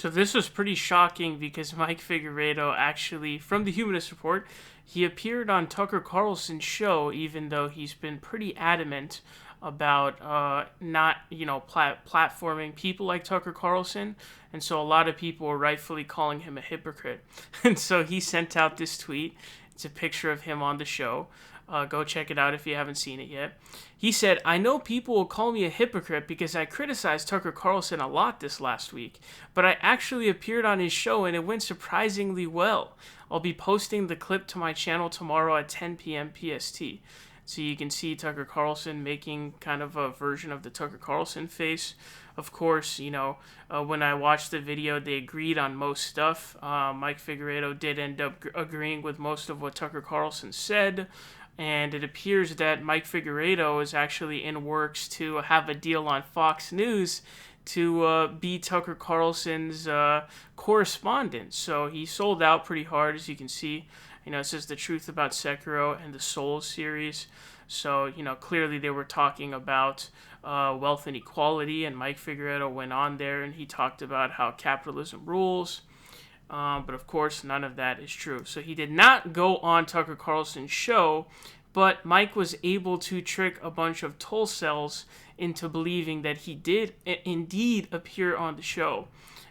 So this was pretty shocking because Mike Figueredo actually, from the Humanist Report, he appeared on Tucker Carlson's show, even though he's been pretty adamant about not, platforming people like Tucker Carlson. And so a lot of people were rightfully calling him a hypocrite. And so he sent out this tweet. It's a picture of him on the show. Go check it out if you haven't seen it yet. He said, "I know people will call me a hypocrite because I criticized Tucker Carlson a lot this last week, but I actually appeared on his show and it went surprisingly well. I'll be posting the clip to my channel tomorrow at 10 p.m. PST. So you can see Tucker Carlson making kind of a version of the Tucker Carlson face. Of course, when I watched the video, they agreed on most stuff. Mike Figueredo did end up agreeing with most of what Tucker Carlson said. And it appears that Mike Figueredo is actually in works to have a deal on Fox News to be Tucker Carlson's correspondent. So he sold out pretty hard, as you can see. It says the truth about Sekiro and the Souls series. So, clearly they were talking about wealth inequality, and Mike Figueredo went on there and he talked about how capitalism rules. But of course, none of that is true. So he did not go on Tucker Carlson's show, but Mike was able to trick a bunch of Tulcels into believing that he did indeed appear on the show.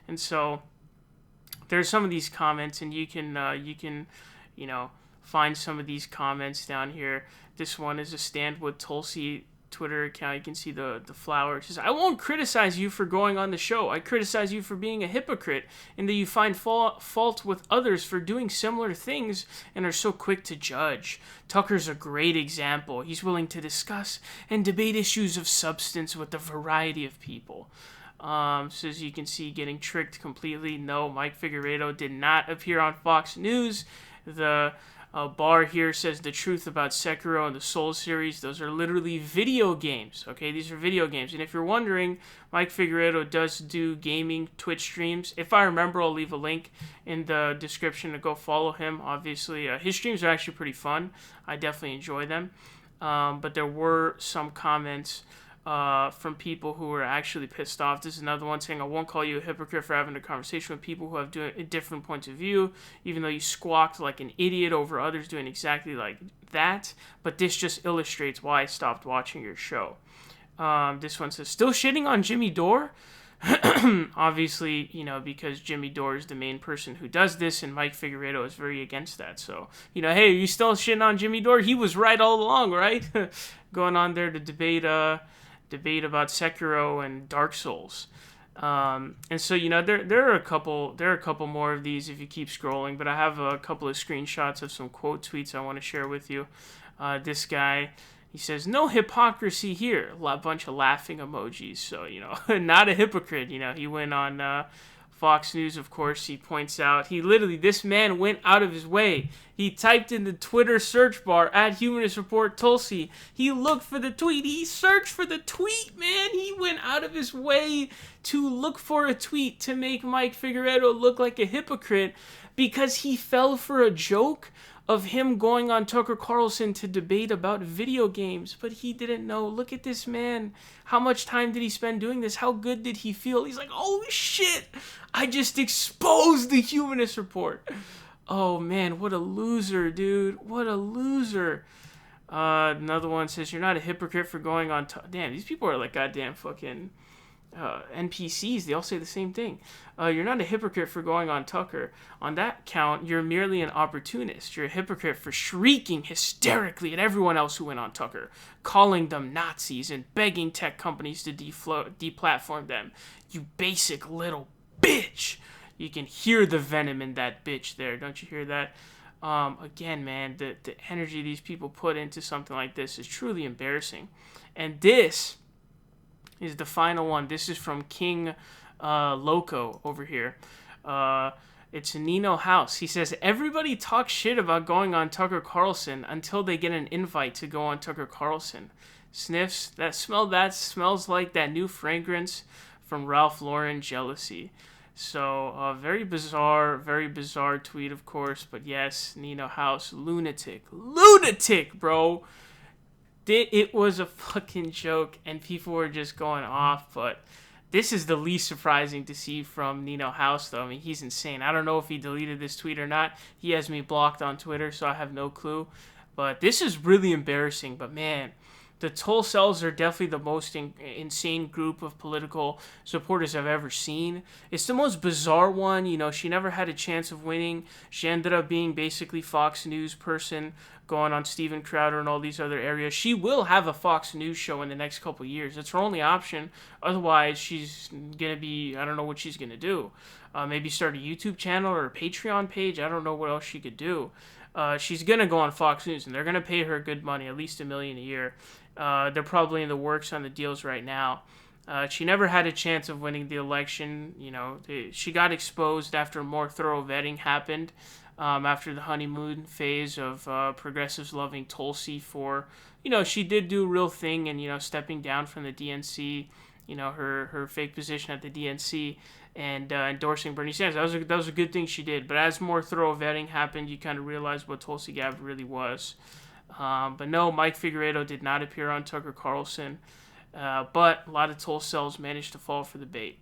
And so there's some of these comments, and you can find some of these comments down here. This one is a Stand with Tulsi Twitter account. You can see the flower. It says, "I won't criticize you for going on the show. I criticize you for being a hypocrite in that you find fault with others for doing similar things and are so quick to judge. Tucker's a great example. He's willing to discuss and debate issues of substance with a variety of people." So as you can see, getting tricked completely. No, Mike Figueredo did not appear on Fox News. The bar here says the truth about Sekiro and the Souls series. Those are literally video games, okay? These are video games. And if you're wondering, Mike Figueredo does do gaming Twitch streams. If I remember, I'll leave a link in the description to go follow him. Obviously, his streams are actually pretty fun. I definitely enjoy them. But there were some comments from people who were actually pissed off. This is another one saying, "I won't call you a hypocrite for having a conversation with people who have different points of view, even though you squawked like an idiot over others doing exactly like that. But this just illustrates why I stopped watching your show." This one says, "Still shitting on Jimmy Dore?" Obviously, because Jimmy Dore is the main person who does this, and Mike Figueredo is very against that. So, hey, you still shitting on Jimmy Dore? He was right all along, right? Going on there to debate about Sekiro and Dark Souls. And so, there are a couple more of these if you keep scrolling, but I have a couple of screenshots of some quote tweets I want to share with you. This guy, he says, "No hypocrisy here." A bunch of laughing emojis. So, not a hypocrite. He went on Fox News, of course. He points out, this man went out of his way. He typed in the Twitter search bar at Humanist Report Tulsi. He looked for the tweet. He searched for the tweet, man. He went out of his way to look for a tweet to make Mike Figueredo look like a hypocrite because he fell for a joke of him going on Tucker Carlson to debate about video games, but he didn't know. Look at this man. How much time did he spend doing this? How good did he feel? He's like, "Oh shit, I just exposed the Humanist Report." Oh man, what a loser, dude. What a loser. Another one says, "You're not a hypocrite for going on..." Damn, these people are like goddamn fucking NPCs. They all say the same thing. "You're not a hypocrite for going on Tucker. On that count, you're merely an opportunist. You're a hypocrite for shrieking hysterically at everyone else who went on Tucker, calling them Nazis and begging tech companies to deplatform them. You basic little bitch." You can hear the venom in that bitch there. Don't you hear that? Again, man, the energy these people put into something like this is truly embarrassing. And this is the final one. This is from King Loco over here. It's Nino House. He says, "Everybody talks shit about going on Tucker Carlson until they get an invite to go on Tucker Carlson. Sniffs. That smells like that new fragrance from Ralph Lauren, Jealousy." So, very bizarre tweet, of course. But yes, Nino House, lunatic, bro. It was a fucking joke, and people were just going off. But This is the least surprising to see from Nino House, though. I mean, he's insane. I don't know if he deleted this tweet or not. He has me blocked on Twitter, so I have no clue. But this is really embarrassing. But man, the Tulcels are definitely the most insane group of political supporters I've ever seen. It's the most bizarre one. You know, she never had a chance of winning. She ended up being basically Fox News person, going on Steven Crowder and all these other areas. She will have a Fox News show in the next couple of years. It's her only option. Otherwise, she's going to be, I don't know what she's going to do. Maybe start a YouTube channel or a Patreon page. I don't know what else she could do. She's going to go on Fox News, and they're going to pay her good money, at least $1 million a year. They're probably in the works on the deals right now. She never had a chance of winning the election. You know, she got exposed after more thorough vetting happened, after the honeymoon phase of progressives loving Tulsi for, you know, she did do a real thing and, you know, stepping down from the DNC, you know, her fake position at the DNC, and endorsing Bernie Sanders. That was a good thing she did. But as more thorough vetting happened, you kind of realized what Tulsi Gabbard really was. But no, Mike Figueredo did not appear on Tucker Carlson. But a lot of Tulcels managed to fall for the bait.